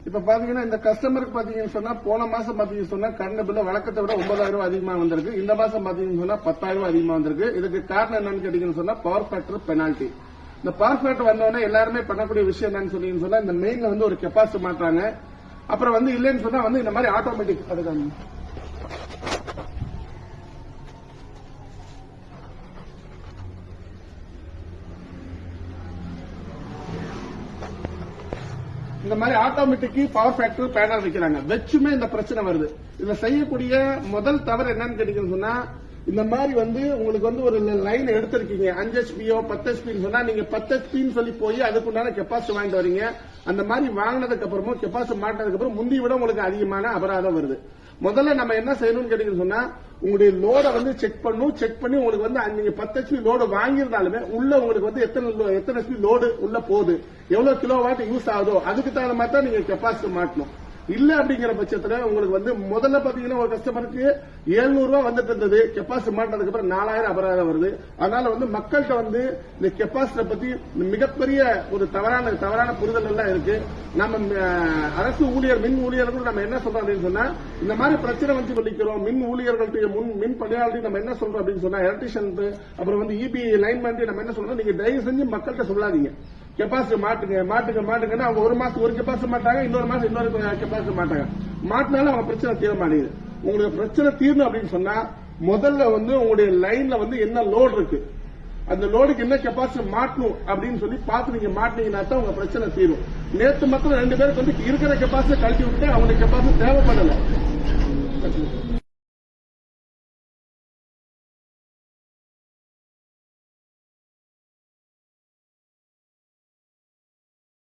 இப்ப பாத்தீங்கன்னா இந்த கஸ்டமருக்கு பாத்தீங்கன்னு சொன்னா போன மாசம் பாத்தீங்கன்னு சொன்னா கரண்ட் பில்ல வழக்கத்தை விட 9,000 ரூபாய் அதிகமா வந்திருக்கு. இந்த மாசம் பாத்தீங்கன்னு சொன்னா 10,000 ரூபாய் அதிகமா வந்திருக்கு. இதுக்கு காரணம் என்னன்னு கேட்டீங்கன்னு சொன்னா பவர் ஃபேக்டர் பெனால்டி. இந்த பவர் ஃபேக்டர் வந்தோடனே எல்லாருமே பண்ணக்கூடிய விஷயம் என்னன்னு சொன்னீங்கன்னு சொன்னா இந்த மெயின்ல வந்து ஒரு கெப்பாசிட்டி மாட்டாங்க. அப்புறம் வந்து இல்லைன்னு சொன்னா வந்து இந்த மாதிரி ஆட்டோமேட்டிக் அதுதான் இந்த மாதிரி ஆட்டோமேட்டிக் பவர் ஃபேக்டர் பேனல் வைக்கிறாங்க. வச்சுமே இந்த பிரச்சனை வருது. இதுல செய்யக்கூடிய முதல் தவறு என்னன்னு கேட்டீங்கன்னு சொன்னா இந்த மாதிரி வந்து உங்களுக்கு வந்து ஒரு லைன் எடுத்திருக்கீங்க 5 HPயோ 10 HP சொன்னா நீங்க 10 HP சொல்லி போய் அதுக்குண்டான கெப்பாசிட்டி வாங்கிட்டு வரீங்க. அந்த மாதிரி வாங்கினதுக்கு அப்புறமும் கெப்பாசிட்டி மாட்டினதுக்கு அப்புறம் முந்தி விட உங்களுக்கு அதிகமான அபராதம் வருது. முதல்ல நம்ம என்ன செய்யணும்னு கேட்டீங்கன்னு சொன்னா உங்களுடைய லோட வந்து செக் பண்ணி உங்களுக்கு வந்து நீங்க 10 HP லோடு வாங்கியிருந்தாலுமே உள்ள உங்களுக்கு வந்து எத்தனை HP லோடு உள்ள போகுது, எவ்வளவு கிலோவாட் யூஸ் ஆகுதோ அதுக்கு தகுந்த மாதிரி தான் நீங்க கெப்பாசிட்டி மாட்டணும். இல்ல அப்படிங்கிற பட்சத்துல உங்களுக்கு வந்து முதல்ல பாத்தீங்கன்னா ஒரு கஸ்டமருக்கு 700 ரூபாய் வந்துட்டு இருந்தது. கெப்பாசிட்டி மாட்டினதுக்கு அப்புறம் 4000 அபராதம் வருது. அதனால வந்து மக்கள்கிட்ட வந்து இந்த கெப்பாசிட்டி பத்தி மிகப்பெரிய ஒரு தவறான புரிதல் எல்லாம் இருக்கு. நம்ம அரசு ஊழியர் மின் ஊழியர்கள் நம்ம என்ன சொல்றோம் அப்படின்னு சொன்னா இந்த மாதிரி பிரச்சனை வந்து சொல்லிக்கிறோம். மின் ஊழியர்கள்ட்ட மின் பணியாளர்கள் நம்ம என்ன சொல்றோம் அப்படின்னு சொன்னா எலக்ட்ரிஷியன் அப்புறம் வந்து EB லைன்மேன் நம்ம என்ன சொல்றோம், நீங்க தயவு செஞ்சு மக்கள்கிட்ட சொல்லாதீங்க கெப்பாசிட்டி மாட்டுங்கன்னா அவங்க ஒரு மாசம் ஒரு கெப்பாசிட்டி மாட்டாங்க, இன்னொரு மாசம் இன்னொரு கெப்பாசிட்டி மாட்டாங்க. மாட்டினாலும் அவங்க பிரச்சனை தீர மாட்டேங்குது. உங்களுக்கு பிரச்சனை தீரணும் அப்படின்னு சொன்னா முதல்ல வந்து உங்களுடைய லைன்ல வந்து என்ன லோடு இருக்கு, அந்த லோடுக்கு என்ன கெப்பாசிட்டி மாட்டணும் அப்படின்னு சொல்லி பார்த்து நீங்க மாட்டீங்கன்னா தான் உங்க பிரச்சனை தீரும். நேற்று மட்டும் 2 பேருக்கு வந்து இருக்கிற கெப்பாசிட்டி கழட்டி விட்டு அவங்களுக்கு கெப்பாசிட்டி தேவைப்படல.